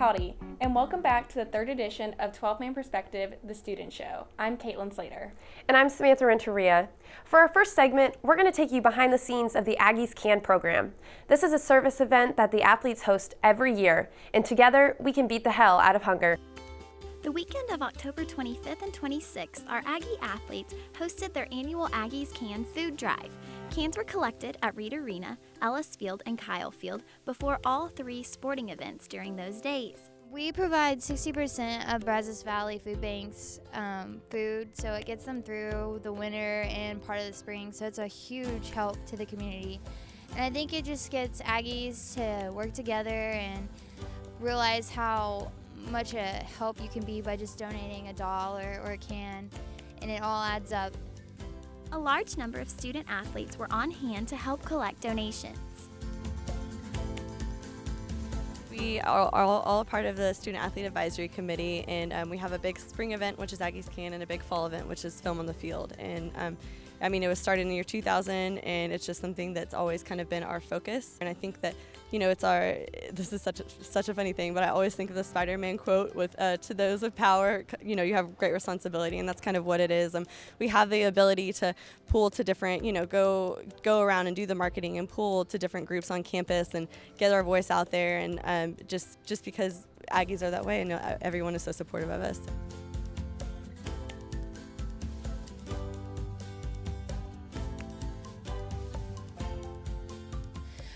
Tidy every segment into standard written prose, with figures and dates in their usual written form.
Howdy, and welcome back to the third edition of 12-Man Perspective, the Student Show. I'm Caitlin Slater. And I'm Samantha Renteria. For our first segment, we're going to take you behind the scenes of the Aggies CAN program. This is a service event that the athletes host every year, and together we can beat the hell out of hunger. The weekend of October 25th and 26th, our Aggie athletes hosted their annual Aggies CAN food drive. Cans were collected at Reed Arena, Ellis Field, and Kyle Field before all three sporting events during those days. We provide 60% of Brazos Valley Food Bank's food, so it gets them through the winter and part of the spring, so it's a huge help to the community. And I think it just gets Aggies to work together and realize how much a help you can be by just donating $1 or a can, and it all adds up. A large number of student athletes were on hand to help collect donations. We are all a part of the Student Athlete Advisory Committee, and we have a big spring event, which is Aggies CAN, and a big fall event, which is Film on the Field. And it was started in the year 2000, and it's just something that's always kind of been our focus. And I think that, this is such a funny thing, but I always think of the Spider-Man quote with, to those of power, you have great responsibility, and that's kind of what it is. We have the ability to pool to different, go around and do the marketing and pool to different groups on campus and get our voice out there, and just because Aggies are that way, and everyone is so supportive of us.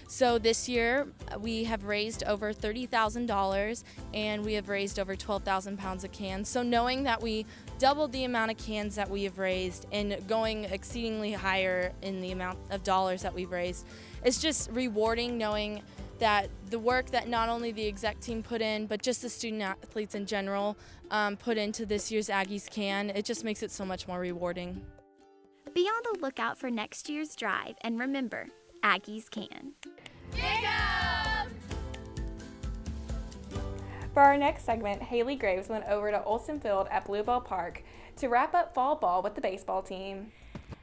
So this year we have raised over $30,000 and we have raised over 12,000 pounds of cans. So knowing that we doubled the amount of cans that we have raised and going exceedingly higher in the amount of dollars that we've raised, it's just rewarding knowing that the work that not only the exec team put in, but just the student athletes in general put into this year's Aggies CAN. It just makes it so much more rewarding. Be on the lookout for next year's drive, and remember, Aggies CAN. For our next segment, Haley Graves went over to Olson Field at Bluebell Park to wrap up fall ball with the baseball team.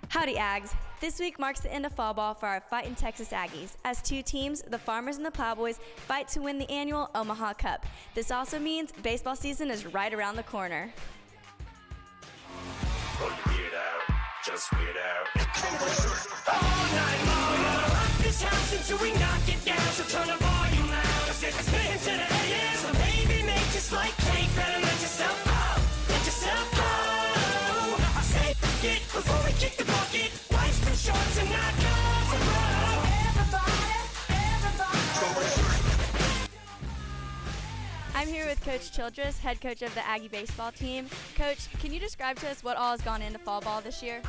Howdy, Aggs. This week marks the end of fall ball for our Fightin' Texas Aggies, as two teams, the Farmers and the Plowboys, fight to win the annual Omaha Cup. This also means baseball season is right around the corner. Pull your beard out, just weird out. All night long, rock this house until we knock it down. So turn the volume loud, 'cause it's spin to the AM. So baby, make just like Kate, and let yourself go, let yourself go. I say forget before we kick the bucket. Life's too short to not go tomorrow. I'm here with Coach Childress, head coach of the Aggie baseball team. Coach, can you describe to us what all has gone into fall ball this year?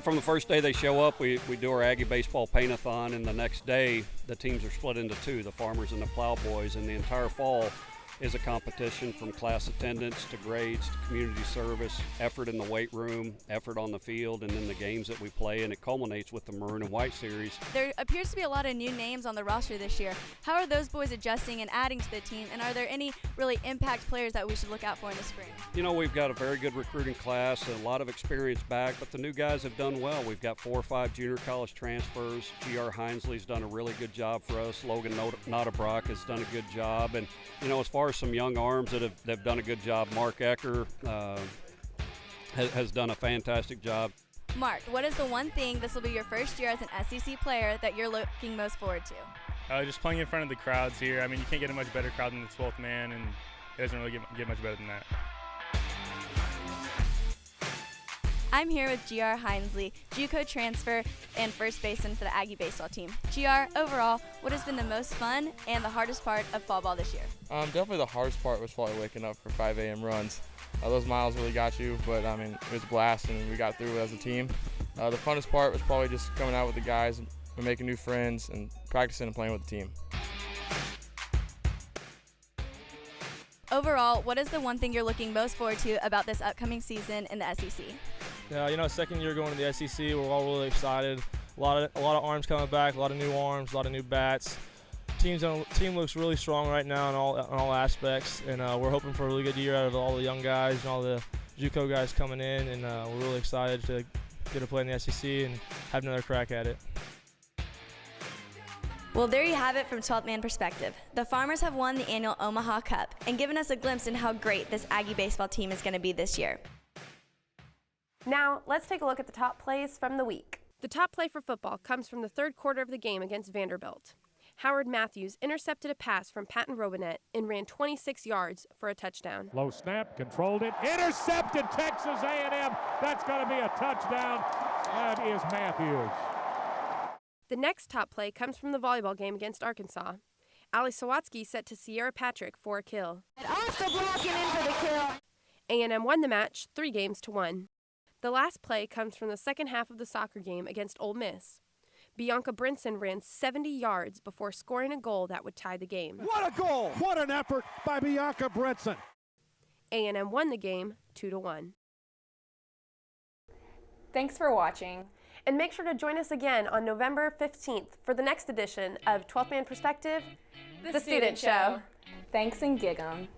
From the first day they show up, we do our Aggie baseball paint-a-thon, and the next day the teams are split into two, the Farmers and the Plowboys, and the entire fall is a competition from class attendance to grades to community service, effort in the weight room, effort on the field, and then the games that we play, and it culminates with the Maroon and White series. There appears to be a lot of new names on the roster this year. How are those boys adjusting and adding to the team, and are there any really impact players that we should look out for in the spring? We've got a very good recruiting class and a lot of experience back, but the new guys have done well. We've got 4 or 5 junior college transfers. G.R. Hinesley's done a really good job for us. Logan Notabrock has done a good job, and as far as some young arms that have done a good job, Mark Ecker has done a fantastic job. Mark, what is the one thing, this will be your first year as an SEC player, that you're looking most forward to? Just playing in front of the crowds here. You can't get a much better crowd than the 12th man, and it doesn't really get much better than that. I'm here with GR Hinesley, JUCO transfer and first baseman for the Aggie baseball team. GR, overall, what has been the most fun and the hardest part of fall ball this year? Definitely the hardest part was probably waking up for 5 a.m. runs. Those miles really got you, but it was a blast and we got through it as a team. The funnest part was probably just coming out with the guys and making new friends and practicing and playing with the team. Overall, what is the one thing you're looking most forward to about this upcoming season in the SEC? Yeah, second year going to the SEC, we're all really excited. A lot of arms coming back, a lot of new arms, a lot of new bats. Team looks really strong right now in all aspects, and we're hoping for a really good year out of all the young guys and all the JUCO guys coming in, and we're really excited to get to play in the SEC and have another crack at it. Well, there you have it from 12th Man perspective. The Farmers have won the annual Omaha Cup and given us a glimpse into how great this Aggie baseball team is going to be this year. Now, let's take a look at the top plays from the week. The top play for football comes from the third quarter of the game against Vanderbilt. Howard Matthews intercepted a pass from Patton Robinette and ran 26 yards for a touchdown. Low snap, controlled it, intercepted. Texas A&M. That's going to be a touchdown. That is Matthews. The next top play comes from the volleyball game against Arkansas. Ali Sawatsky set to Sierra Patrick for a kill. Off the block and in for the kill. A&M won the match 3-1. The last play comes from the second half of the soccer game against Ole Miss. Bianca Brinson ran 70 yards before scoring a goal that would tie the game. What a goal! What an effort by Bianca Brinson. A&M won the game 2-1. Thanks for watching. And make sure to join us again on November 15th for the next edition of 12th Man Perspective, the Student Show. Thanks and gig 'em.